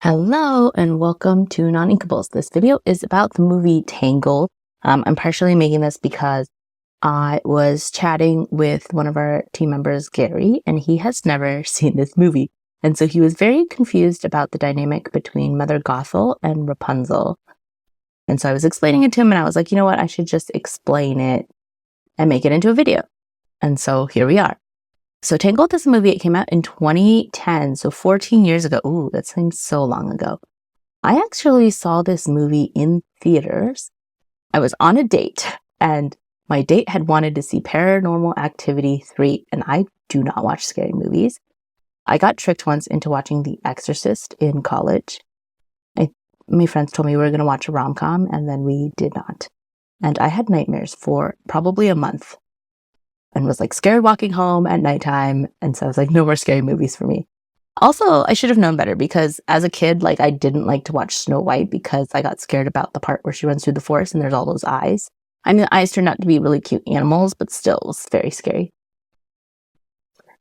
Hello and welcome to Non-Inkables. This video is about the movie Tangled. I'm partially making this because I was chatting with one of our team members, Gary, and he has never seen this movie. And so he was very confused about the dynamic between Mother Gothel and Rapunzel. And so I was explaining it to him and I was like, you know what, I should just explain it and make it into a video. And so here we are. So Tangled is a movie. It came out in 2010, so 14 years ago. Ooh, that seems so long ago. I actually saw this movie in theaters. I was on a date, and my date had wanted to see Paranormal Activity 3, and I do not watch scary movies. I got tricked once into watching The Exorcist in college. My friends told me we were going to watch a rom-com, and then we did not. And I had nightmares for probably a month. And was like scared walking home at nighttime. And so I was like, no more scary movies for me. Also, I should have known better because as a kid, I didn't like to watch Snow White because I got scared about the part where she runs through the forest and there's all those eyes. I mean, the eyes turned out to be really cute animals, but still it was very scary.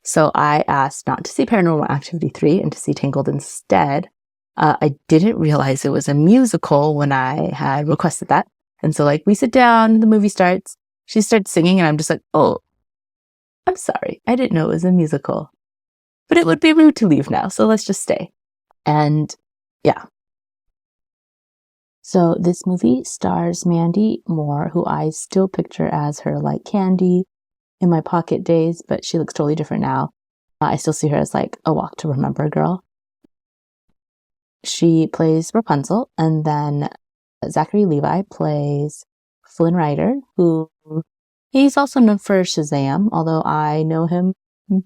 So I asked not to see Paranormal Activity 3 and to see Tangled instead. I didn't realize it was a musical when I had requested that. And so we sit down, the movie starts, she starts singing and I'm just like, oh, I'm sorry, I didn't know it was a musical. But it would be rude to leave now, so let's just stay. And yeah. So this movie stars Mandy Moore, who I still picture as her Candy in my pocket days, but she looks totally different now. I still see her as a Walk to Remember girl. She plays Rapunzel, and then Zachary Levi plays Flynn Rider, who he's also known for Shazam, although I know him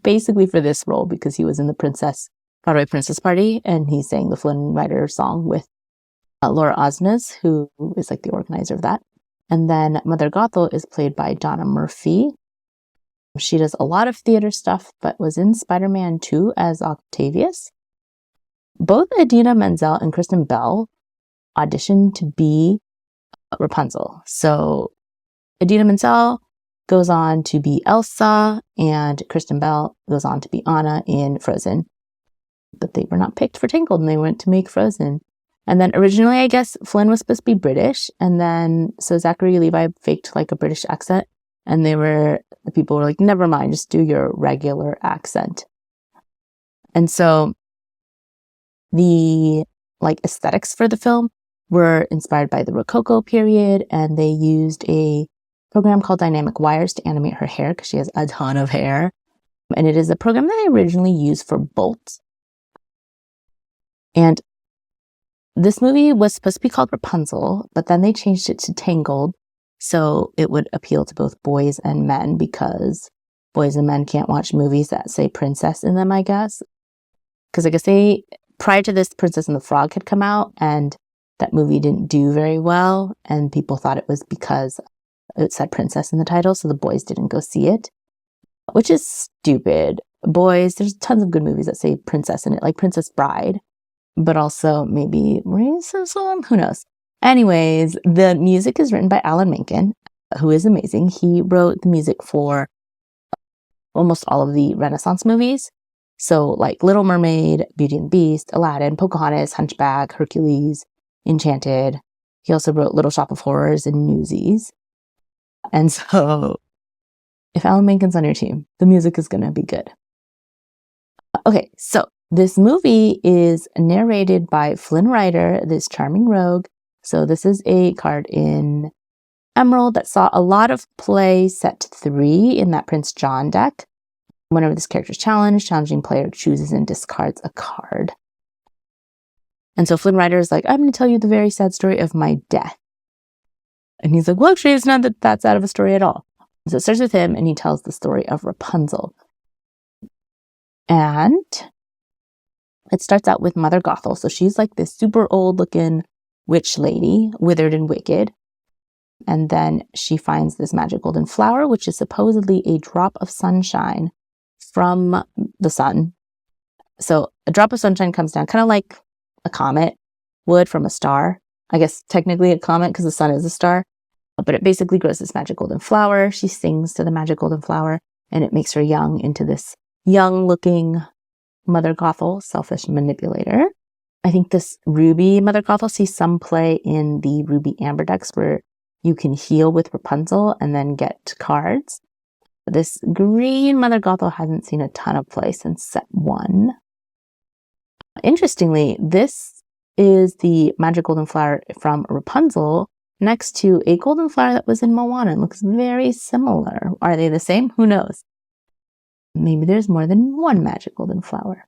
basically for this role because he was in the Broadway Princess Party, and he sang the Flynn Rider song with Laura Osnes, who is the organizer of that. And then Mother Gothel is played by Donna Murphy. She does a lot of theater stuff, but was in Spider-Man 2 as Octavius. Both Idina Menzel and Kristen Bell auditioned to be Rapunzel. So Idina Menzel goes on to be Elsa, and Kristen Bell goes on to be Anna in Frozen. But they were not picked for Tangled, and they went to make Frozen. And then originally, I guess, Flynn was supposed to be British, and then, so Zachary Levi faked a British accent, and the people were like, never mind, just do your regular accent. And so, the, aesthetics for the film were inspired by the Rococo period, and they used a program called Dynamic Wires to animate her hair because she has a ton of hair. And it is a program that I originally used for Bolt. And this movie was supposed to be called Rapunzel, but then they changed it to Tangled so it would appeal to both boys and men because boys and men can't watch movies that say princess in them, I guess. Because I guess prior to this, Princess and the Frog had come out and that movie didn't do very well. And people thought it was because it said princess in the title, so the boys didn't go see it, which is stupid. Boys, there's tons of good movies that say princess in it, like Princess Bride, but also maybe racism, who knows. Anyways, the music is written by Alan Menken, who is amazing. He wrote the music for almost all of the Renaissance movies. So Little Mermaid, Beauty and the Beast, Aladdin, Pocahontas, Hunchback, Hercules, Enchanted. He also wrote Little Shop of Horrors and Newsies. And so, if Alan Menken's on your team, the music is going to be good. Okay, so this movie is narrated by Flynn Rider, this charming rogue. So this is a card in Emerald that saw a lot of play set 3 in that Prince John deck. Whenever this character is challenged, challenging player chooses and discards a card. And so Flynn Rider is I'm going to tell you the very sad story of my death. And he's like, well, actually, it's not that that's out of a story at all. So it starts with him, and he tells the story of Rapunzel. And it starts out with Mother Gothel. So she's this super old-looking witch lady, withered and wicked. And then she finds this magic golden flower, which is supposedly a drop of sunshine from the sun. So a drop of sunshine comes down, kind of like a comet would from a star. I guess technically a comet because the sun is a star. But it basically grows this magic golden flower. She sings to the magic golden flower, and it makes her young into this young-looking Mother Gothel, selfish manipulator. I think this Ruby Mother Gothel sees some play in the Ruby Amber decks where you can heal with Rapunzel and then get cards. This green Mother Gothel hasn't seen a ton of play since set 1. Interestingly, this is the magic golden flower from Rapunzel next to a golden flower that was in Moana. It looks very similar. Are they the same? Who knows? Maybe there's more than one magic golden flower.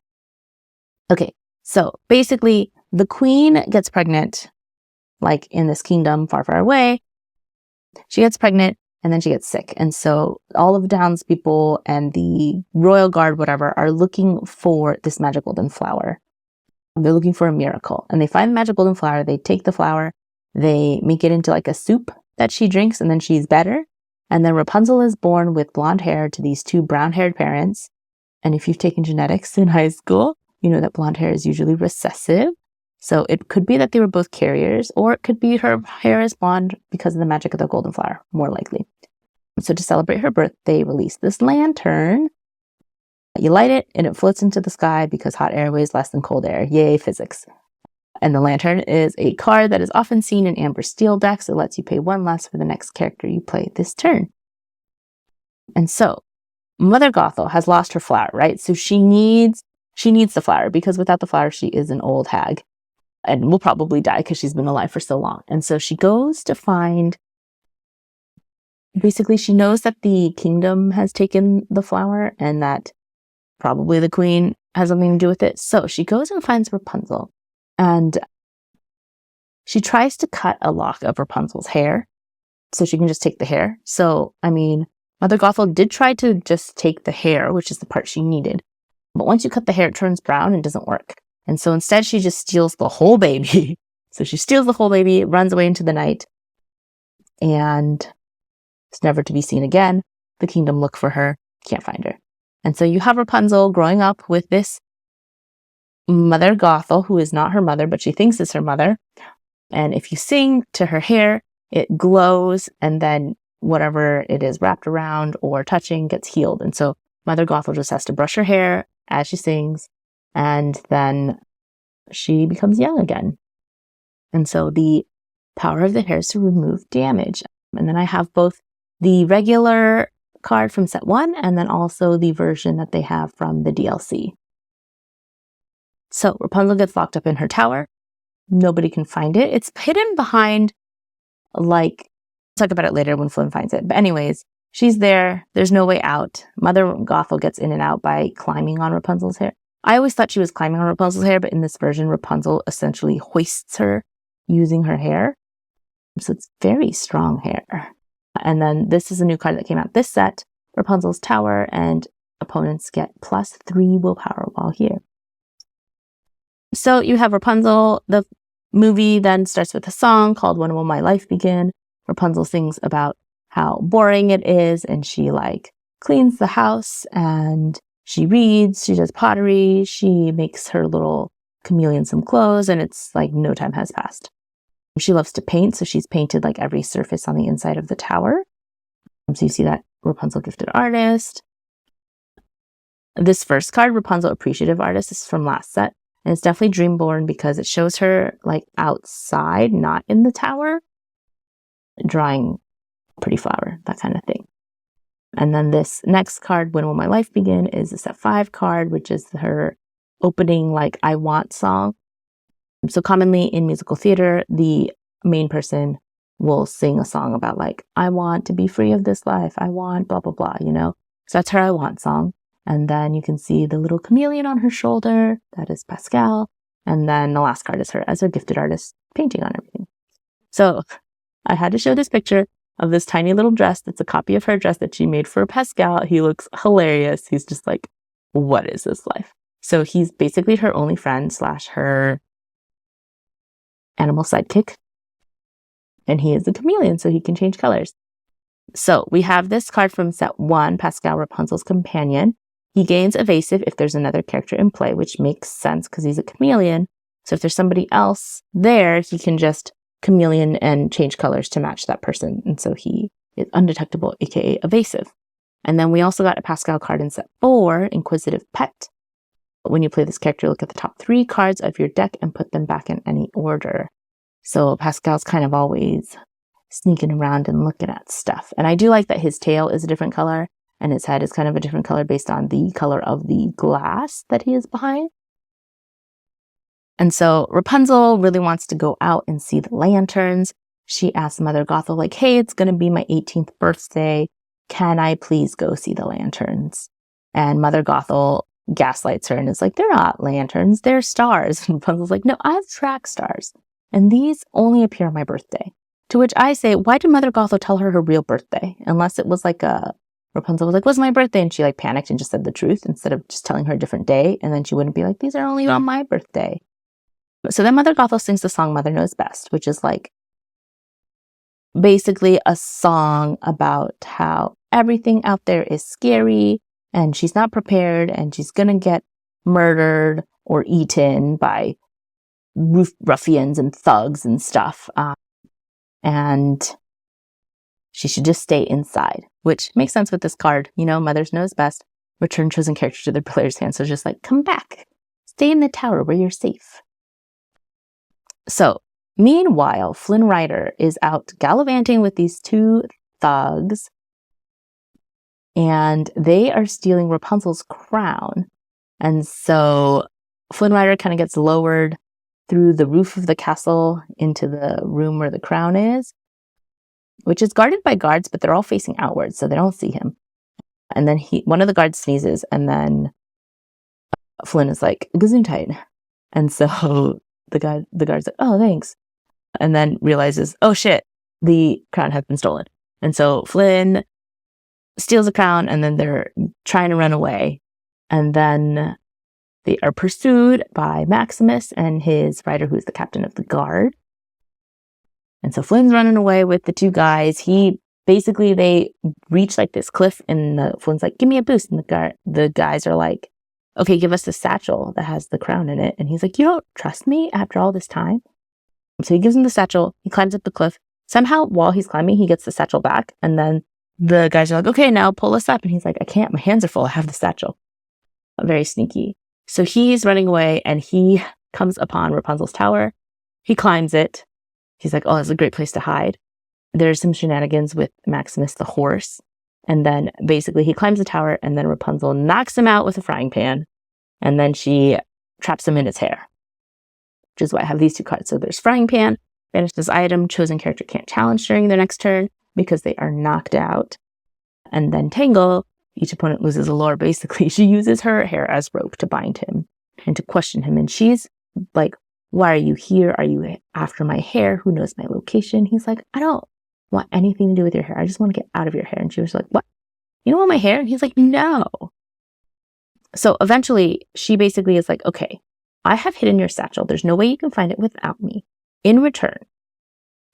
Okay, so basically the queen gets pregnant, like in this kingdom far, far away. She gets pregnant and then she gets sick. And so all of the townspeople and the royal guard, whatever, are looking for this magic golden flower. They're looking for a miracle. And they find the magic golden flower. They take the flower. They make it into like a soup that she drinks, and then she's better. And then Rapunzel is born with blonde hair to these 2 brown-haired parents. And if you've taken genetics in high school, you know that blonde hair is usually recessive. So it could be that they were both carriers, or it could be her hair is blonde because of the magic of the golden flower, more likely. So to celebrate her birth, they release this lantern. You light it and it floats into the sky because hot air weighs less than cold air. Yay, physics. And the lantern is a card that is often seen in Amber Steel decks. It lets you pay 1 less for the next character you play this turn. And so Mother Gothel has lost her flower, right? So she needs the flower because without the flower, she is an old hag and will probably die because she's been alive for so long. And so she goes to find, basically she knows that the kingdom has taken the flower and that probably the queen has something to do with it. So she goes and finds Rapunzel and she tries to cut a lock of Rapunzel's hair so she can just take the hair. So, I mean, Mother Gothel did try to just take the hair, which is the part she needed. But once you cut the hair, it turns brown and doesn't work. And so instead, she just steals the whole baby. So she steals the whole baby, runs away into the night, and it's never to be seen again. The kingdom look for her, can't find her. And so you have Rapunzel growing up with this Mother Gothel, who is not her mother, but she thinks is her mother. And if you sing to her hair, it glows, and then whatever it is wrapped around or touching gets healed. And so Mother Gothel just has to brush her hair as she sings, and then she becomes young again. And so the power of the hair is to remove damage. And then I have both the regular card from set 1 and then also the version that they have from the DLC. So Rapunzel gets locked up in her tower. Nobody can find it. It's hidden behind, like, talk about it later when Flynn finds it. But anyways, she's there. There's no way out. Mother Gothel gets in and out by climbing on Rapunzel's hair. I always thought she was climbing on Rapunzel's hair, but in this version, Rapunzel essentially hoists her using her hair. So it's very strong hair. And then this is a new card that came out this set, Rapunzel's Tower, and opponents get +3 willpower while here. So you have Rapunzel. The movie then starts with a song called When Will My Life Begin? Rapunzel sings about how boring it is, and she cleans the house, and she reads, she does pottery, she makes her little chameleon some clothes, and it's like no time has passed. She loves to paint, so she's painted every surface on the inside of the tower. So you see that Rapunzel Gifted Artist. This first card, Rapunzel Appreciative Artist, is from last set. And it's definitely Dreamborn because it shows her outside, not in the tower, drawing a pretty flower, that kind of thing. And then this next card, When Will My Life Begin, is a set 5 card, which is her opening I Want song. So commonly in musical theater, the main person will sing a song about I want to be free of this life. I want blah, blah, blah, So that's her I Want song. And then you can see the little chameleon on her shoulder. That is Pascal. And then the last card is her as a gifted artist painting on everything. So I had to show this picture of this tiny little dress. That's a copy of her dress that she made for Pascal. He looks hilarious. He's just what is this life? So he's basically her only friend / her animal sidekick. And he is a chameleon, so he can change colors. So we have this card from set 1, Pascal, Rapunzel's companion. He gains evasive if there's another character in play, which makes sense because he's a chameleon. So if there's somebody else there, he can just chameleon and change colors to match that person. And so he is undetectable, aka evasive. And then we also got a Pascal card in set 4, Inquisitive Pet. when you play this character, look at the top 3 cards of your deck and put them back in any order. So Pascal's kind of always sneaking around and looking at stuff. And I do like that his tail is a different color and his head is kind of a different color based on the color of the glass that he is behind. And so Rapunzel really wants to go out and see the lanterns. She asks Mother Gothel, like, hey, it's going to be my 18th birthday. Can I please go see the lanterns? And Mother Gothel gaslights her and is like, they're not lanterns, they're stars. And Rapunzel's like, no, I have track stars. And these only appear on my birthday. To which I say, why did Mother Gothel tell her real birthday? Unless it was like Rapunzel was like, what's my birthday? And she like panicked and just said the truth instead of just telling her a different day. And then she wouldn't be like, these are only on my birthday. So then Mother Gothel sings the song Mother Knows Best, which is like basically a song about how everything out there is scary and she's not prepared and she's going to get murdered or eaten by ruffians and thugs and stuff. And she should just stay inside, which makes sense with this card. You know, Mother Knows Best. Return chosen character to the player's hand. So just like, come back. Stay in the tower where you're safe. So, meanwhile, Flynn Rider is out gallivanting with these 2 thugs, and they are stealing Rapunzel's crown. And so Flynn Rider kind of gets lowered through the roof of the castle into the room where the crown is, which is guarded by guards, but they're all facing outwards, so they don't see him. And then one of the guards sneezes, and then Flynn is like, Gesundheit. And so the guard's like, oh, thanks. And then realizes, oh shit, the crown has been stolen. And so Flynn steals the crown, and then they're trying to run away. And then they are pursued by Maximus and his rider, who's the captain of the guard. And so Flynn's running away with the 2 guys. They reach like this cliff, and Flynn's like, give me a boost. And the guys are like, okay, give us the satchel that has the crown in it. And he's like, you don't trust me after all this time? So he gives him the satchel. He climbs up the cliff. Somehow, while he's climbing, he gets the satchel back. And then the guys are like, okay, now pull us up. And he's like, I can't. My hands are full. I have the satchel. Very sneaky. So he's running away, and he comes upon Rapunzel's tower. He climbs it. He's like, oh, it's a great place to hide. There's some shenanigans with Maximus the horse. And then basically he climbs the tower, and then Rapunzel knocks him out with a frying pan. And then she traps him in his hair, which is why I have these 2 cards. So there's frying pan, banished this item, chosen character can't challenge during their next turn because they are knocked out. And then Tangle, each opponent loses a lore. Basically, she uses her hair as rope to bind him and to question him. And she's like, why are you here? Are you after my hair? Who knows my location? He's like, I don't want anything to do with your hair. I just want to get out of your hair. And she was like, what? You don't want my hair? And he's like, no. So eventually she basically is like, okay, I have hidden your satchel. There's no way you can find it without me. In return,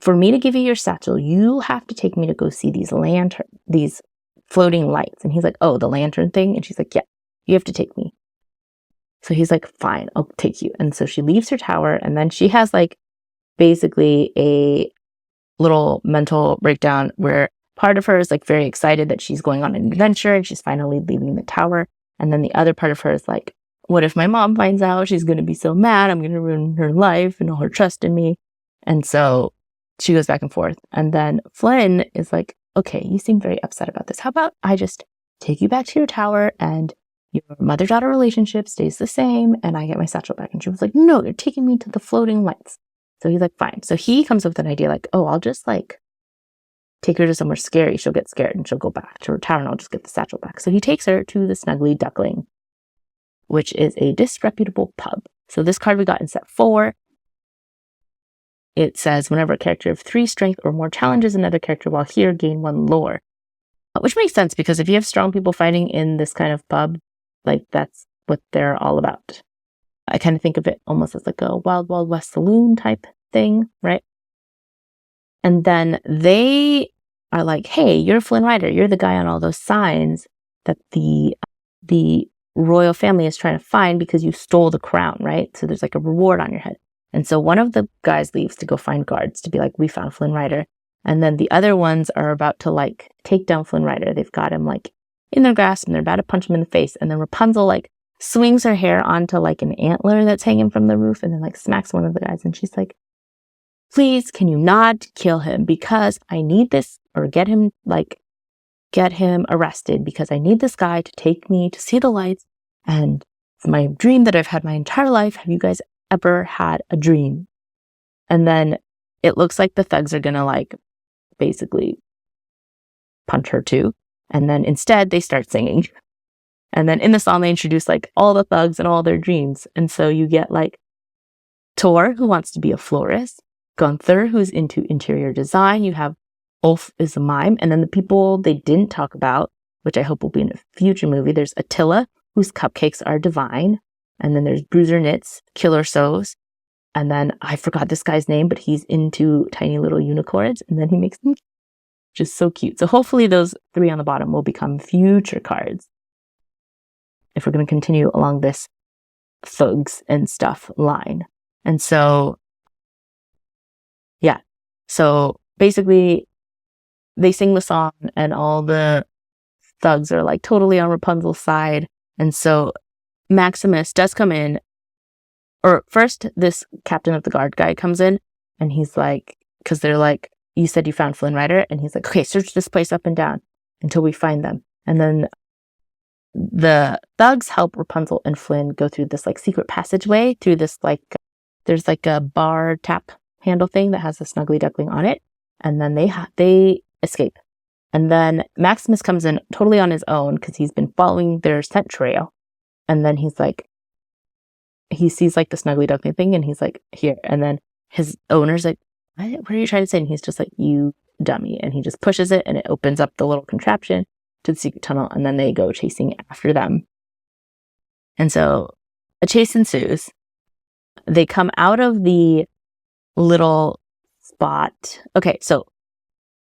for me to give you your satchel, you have to take me to go see these floating lights. And he's like, oh, the lantern thing? And she's like, yeah, you have to take me. So he's like, fine, I'll take you. And so she leaves her tower, and then she has like basically a little mental breakdown where part of her is like very excited that she's going on an adventure and she's finally leaving the tower. And then the other part of her is like, what if my mom finds out? She's going to be so mad. I'm going to ruin her life and all her trust in me. And so she goes back and forth. And then Flynn is like, okay, you seem very upset about this. How about I just take you back to your tower and your mother-daughter relationship stays the same and I get my satchel back? And she was like, no, they're taking me to the floating lights. So he's like, fine. So he comes up with an idea like, oh, I'll just like take her to somewhere scary. She'll get scared and she'll go back to her tower and I'll just get the satchel back. So he takes her to the Snuggly Duckling, which is a disreputable pub. So this card we got in set 4. It says, whenever a character of 3 strength or more challenges another character while here, gain 1 lore. Which makes sense because if you have strong people fighting in this kind of pub, like that's what they're all about. I kind of think of it almost as like a Wild Wild West saloon type thing, right? And then they are like, hey, you're Flynn Rider. You're the guy on all those signs that the royal family is trying to find because you stole the crown, right? So there's like a reward on your head. And so one of the guys leaves to go find guards to be like, we found Flynn Rider. And then the other ones are about to like take down Flynn Rider. They've got him like in their grasp and they're about to punch him in the face. And then Rapunzel like swings her hair onto like an antler that's hanging from the roof and then like smacks one of the guys. And she's like, please, can you not kill him? Because I need this, or get him arrested, because I need this guy to take me to see the lights. And it's my dream that I've had my entire life. Have you guys ever had a dream? And then it looks like the thugs are gonna like basically punch her too. And then instead they start singing. And then in the song they introduce like all the thugs and all their dreams. And so you get like Tor, who wants to be a florist, Gunther, who's into interior design. You have Ulf is a mime. And then the people they didn't talk about, which I hope will be in a future movie, there's Attila, whose cupcakes are divine. And then there's Bruiser Knits, Killer Sews. And then I forgot this guy's name, but he's into tiny little unicorns. And then he makes them just so cute. So hopefully those 3 on the bottom will become future cards, if we're going to continue along this thugs and stuff line. And so, yeah. So basically, they sing the song and all the thugs are like totally on Rapunzel's side. And so Maximus does come in, or first this captain of the guard guy comes in and he's like, because they're like, you said you found Flynn Rider? And he's like, okay, search this place up and down until we find them. And then the thugs help Rapunzel and Flynn go through this like secret passageway through this like, there's like a bar tap handle thing that has a snuggly duckling on it. And then they escape. And then Maximus comes in totally on his own because he's been following their scent trail. And then he's like, he sees like the snuggly duckling thing and he's like, here. And then his owner's like, what are you trying to say? And he's just like, you dummy. And he just pushes it and it opens up the little contraption to the secret tunnel. And then they go chasing after them. And so a chase ensues. They come out of the little spot. Okay, so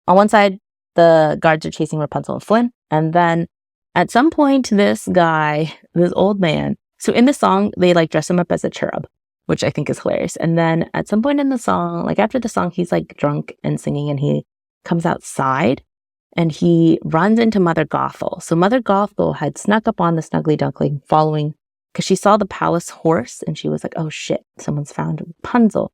on one side, the guards are chasing Rapunzel and Flynn. And then at some point, this old man, so in the song, they like dress him up as a cherub, which I think is hilarious. And then at some point in the song, like after the song, he's like drunk and singing and he comes outside and he runs into Mother Gothel. So Mother Gothel had snuck up on the snuggly duckling following, because she saw the palace horse and she was like, oh shit, someone's found Rapunzel.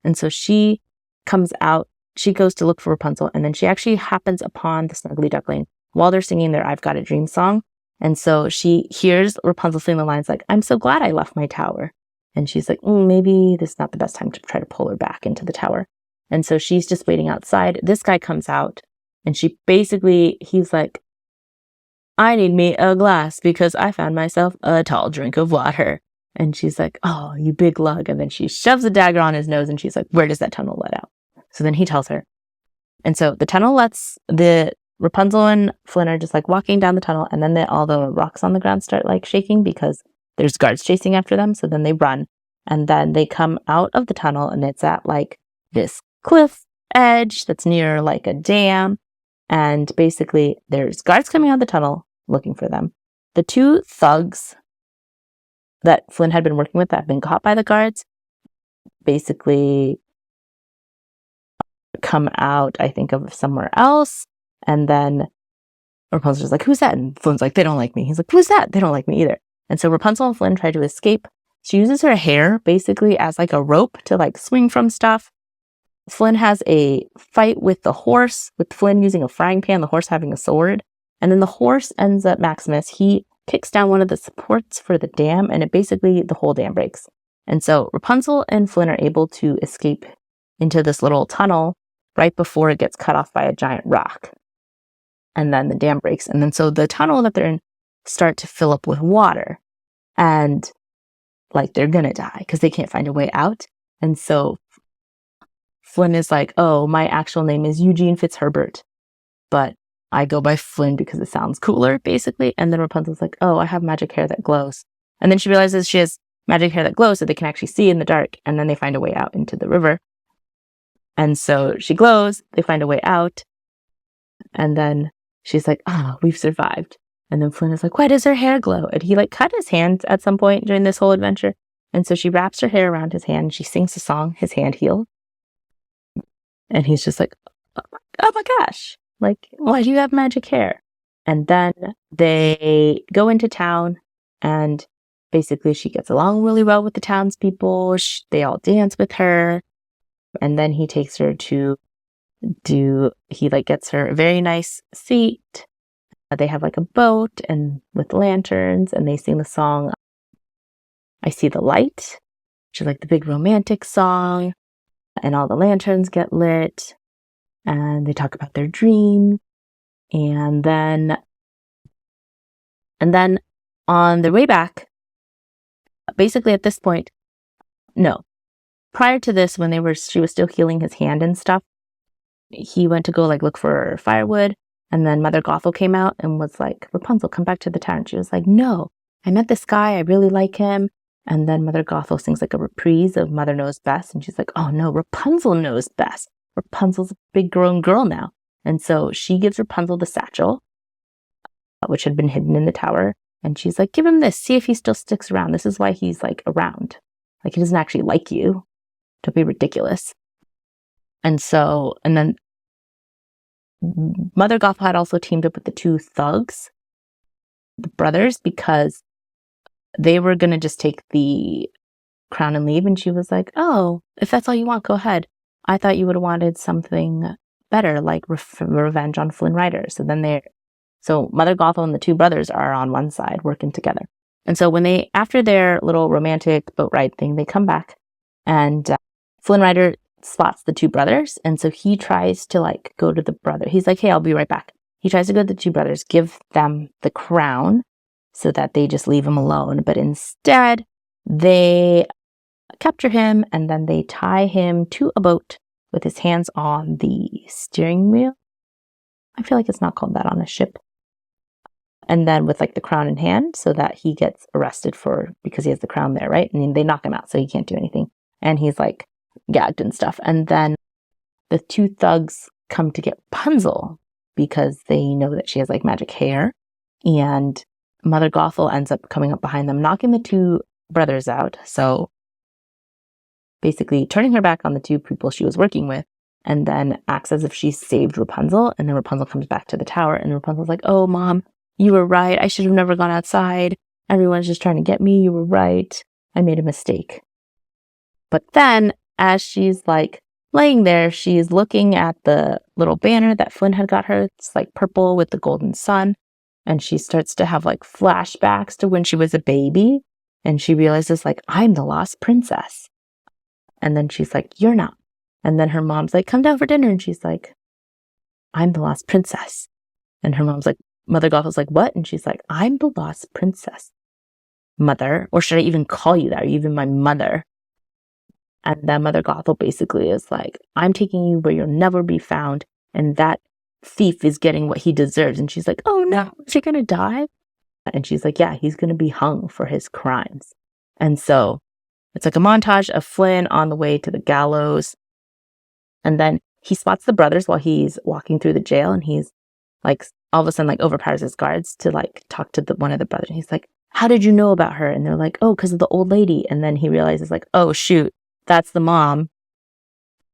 And so she comes out, she goes to look for Rapunzel, and then she actually happens upon the snuggly duckling while they're singing their I've Got a Dream song. And so she hears Rapunzel sing the lines like, I'm so glad I left my tower. And she's like, maybe this is not the best time to try to pull her back into the tower. And so she's just waiting outside. This guy comes out and he's like, I need me a glass because I found myself a tall drink of water. And she's like, oh, you big lug. And then she shoves a dagger on his nose and she's like, where does that tunnel let out? So then he tells her. And so the tunnel Rapunzel and Flynn are just like walking down the tunnel, and then all the rocks on the ground start like shaking because there's guards chasing after them. So then they run, and then they come out of the tunnel, and it's at like this cliff edge that's near like a dam. And basically there's guards coming out of the tunnel looking for them. The 2 thugs that Flynn had been working with that have been caught by the guards basically come out, I think, of somewhere else. And then Rapunzel's like, who's that? And Flynn's like, they don't like me. He's like, who's that? They don't like me either. And so Rapunzel and Flynn try to escape. She uses her hair basically as like a rope to like swing from stuff. Flynn has a fight with the horse, with Flynn using a frying pan, the horse having a sword. And then the horse ends up Maximus. He kicks down one of the supports for the dam, and the whole dam breaks. And so Rapunzel and Flynn are able to escape into this little tunnel right before it gets cut off by a giant rock. And then the dam breaks. And then so the tunnel that they're in start to fill up with water. And like they're gonna die because they can't find a way out. And so Flynn is like, oh, my actual name is Eugene Fitzherbert, but I go by Flynn because it sounds cooler, basically. And then Rapunzel's like, oh, I have magic hair that glows. And then she realizes she has magic hair that glows so they can actually see in the dark. And then they find a way out into the river. And so she glows, they find a way out. And then she's like, we've survived. And then Flynn is like, why does her hair glow? And he like cut his hand at some point during this whole adventure. And so she wraps her hair around his hand and she sings a song, His Hand Healed. And he's just like, oh my gosh, like, why do you have magic hair? And then they go into town and basically she gets along really well with the townspeople. They all dance with her. And then he takes her to he like gets her a very nice seat. They have like a boat and with lanterns, and they sing the song, I See the Light, which is like the big romantic song. And all the lanterns get lit, and they talk about their dream. And then on the way back, basically at this point, no, prior to this, when she was still healing his hand and stuff, he went to go like look for firewood, and then Mother Gothel came out and was like, Rapunzel, come back to the town. She was like, no, I met this guy, I really like him. And then Mother Gothel sings like a reprise of Mother Knows Best, and she's like, oh no, Rapunzel knows best. Rapunzel's a big grown girl now. And so she gives Rapunzel the satchel, which had been hidden in the tower, and she's like, give him this, see if he still sticks around. This is why he's like around. Like, he doesn't actually like you. Don't be ridiculous. And then Mother Gothel had also teamed up with the two thugs, the brothers, because they were going to just take the crown and leave. And she was like, oh, if that's all you want, go ahead. I thought you would have wanted something better, like revenge on Flynn Rider. So Mother Gothel and the two brothers are on one side working together. And so after their little romantic boat ride thing, they come back, and Flynn Rider spots the two brothers. And so he tries to like go to the brother. He's like, hey, I'll be right back. He tries to go to the two brothers, give them the crown so that they just leave him alone. But instead, they capture him, and then they tie him to a boat with his hands on the steering wheel. I feel like it's not called that on a ship. And then with like the crown in hand, so that he gets arrested because he has the crown there, right? And they knock him out so he can't do anything. And he's like gagged and stuff. And then the two thugs come to get Rapunzel because they know that she has like magic hair. And Mother Gothel ends up coming up behind them, knocking the two brothers out. So basically turning her back on the two people she was working with, and then acts as if she saved Rapunzel. And then Rapunzel comes back to the tower, and Rapunzel's like, oh, Mom, you were right. I should have never gone outside. Everyone's just trying to get me. You were right. I made a mistake. But then as she's like laying there, she's looking at the little banner that Flynn had got her. It's like purple with the golden sun. And she starts to have like flashbacks to when she was a baby. And she realizes like, I'm the lost princess. And then she's like, you're not. And then her mom's like, come down for dinner. And she's like, I'm the lost princess. And her mom's like, Mother Gothel's like, what? And she's like, I'm the lost princess, Mother. Or should I even call you that? Are you even my mother? And then Mother Gothel basically is like, I'm taking you where you'll never be found. And that thief is getting what he deserves. And she's like, oh no, is he going to die? And she's like, yeah, he's going to be hung for his crimes. And so it's like a montage of Flynn on the way to the gallows. And then he spots the brothers while he's walking through the jail. And he's like, all of a sudden, like overpowers his guards to like talk to one of the brothers. And he's like, how did you know about her? And they're like, oh, because of the old lady. And then he realizes like, oh, shoot, that's the mom,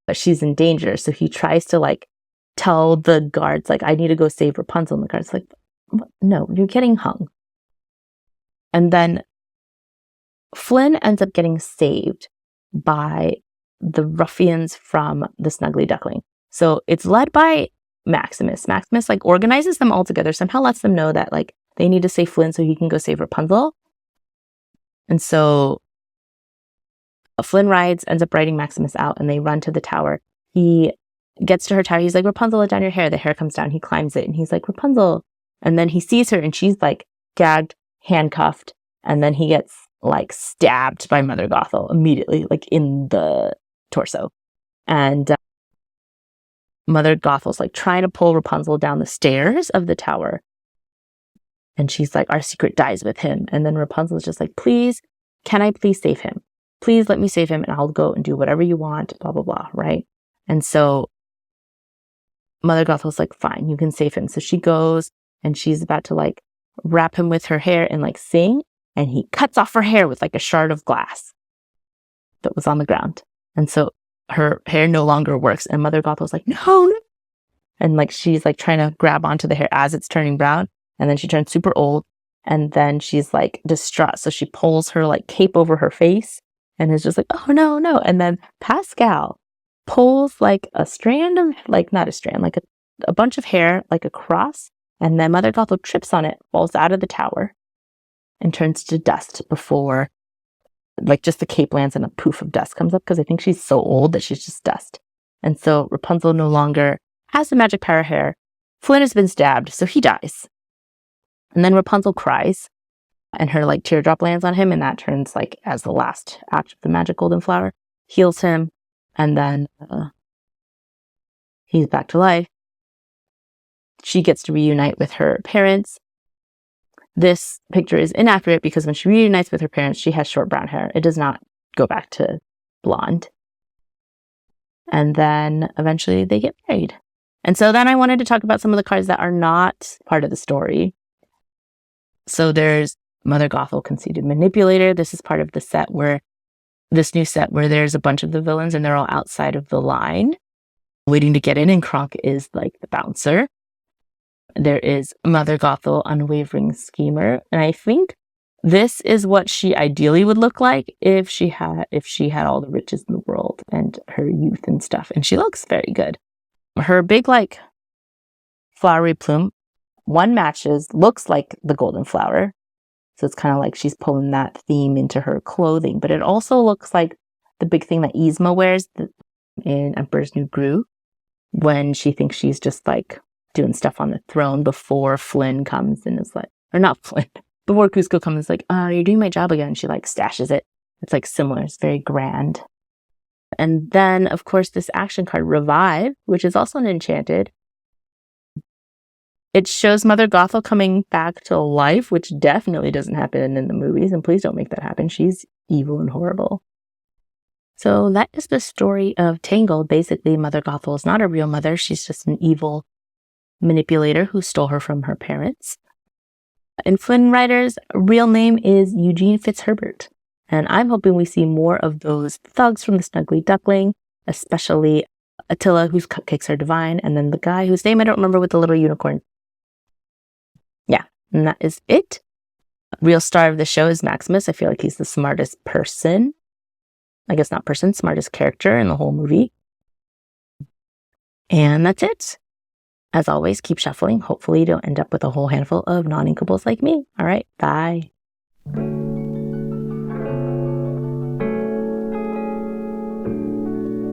but she's in danger. So he tries to like tell the guards, like, I need to go save Rapunzel. And the guards like, no, you're getting hung. And then Flynn ends up getting saved by the ruffians from the Snuggly Duckling. So it's led by Maximus. Maximus like organizes them all together, somehow lets them know that like they need to save Flynn so he can go save Rapunzel. And so Flynn ends up riding Maximus out, and they run to the tower. He gets to her tower. He's like, Rapunzel, let down your hair. The hair comes down. He climbs it, and he's like, Rapunzel. And then he sees her, and she's like gagged, handcuffed, and then he gets like stabbed by Mother Gothel immediately, like in the torso. And Mother Gothel's like trying to pull Rapunzel down the stairs of the tower. And she's like, our secret dies with him. And then Rapunzel's just like, please, can I please save him? Please let me save him, and I'll go and do whatever you want, blah, blah, blah, right? And so Mother Gothel's like, fine, you can save him. So she goes, and she's about to like wrap him with her hair and like sing, and he cuts off her hair with like a shard of glass that was on the ground. And so her hair no longer works, and Mother Gothel's like, no. And like she's like trying to grab onto the hair as it's turning brown, and then she turns super old, And then she's like distraught. So she pulls her like cape over her face and is just like, oh no, no. And then Pascal pulls like a strand of, like not a strand, like a bunch of hair, like across. And then Mother Gothel trips on it, falls out of the tower, and turns to dust before, like, just the cape lands and a poof of dust comes up, because I think she's so old that she's just dust. And so Rapunzel no longer has the magic power hair. Flynn has been stabbed, so he dies. And then Rapunzel cries, and her, like, teardrop lands on him, and that turns, like, as the last act of the magic golden flower, heals him, and then he's back to life. She gets to reunite with her parents. This picture is inaccurate because when she reunites with her parents, she has short brown hair. It does not go back to blonde. And then eventually they get married. And so then I wanted to talk about some of the cards that are not part of the story. So there's Mother Gothel, Conceited Manipulator. This is part of the set where, this new set where there's a bunch of the villains and they're all outside of the line waiting to get in, and Kronk is like the bouncer. There is Mother Gothel, Unwavering Schemer, and I think this is what she ideally would look like if she had all the riches in the world and her youth and stuff. And she looks very good. Her big, like, flowery plume, one looks like the golden flower. So it's kind of like she's pulling that theme into her clothing. But it also looks like the big thing that Yzma wears in Emperor's New Groove, when she thinks she's just, like, doing stuff on the throne before Flynn comes and is like, or not Flynn, before Cusco comes and is like, you're doing my job again. And she, like, stashes it. It's, like, similar. It's very grand. And then, of course, this action card, Revive, which is also an enchanted. It shows Mother Gothel coming back to life, which definitely doesn't happen in the movies. And please don't make that happen. She's evil and horrible. So that is the story of Tangled. Basically, Mother Gothel is not a real mother. She's just an evil manipulator who stole her from her parents. And Flynn Rider's real name is Eugene Fitzherbert. And I'm hoping we see more of those thugs from the Snuggly Duckling, especially Attila, whose cupcakes are divine, and then the guy whose name I don't remember with the little unicorn. Yeah, and that is it. Real star of the show is Maximus. I feel like he's the smartest person. I guess not person, smartest character in the whole movie. And that's it. As always, keep shuffling. Hopefully you don't end up with a whole handful of non-inkables like me. All right, bye.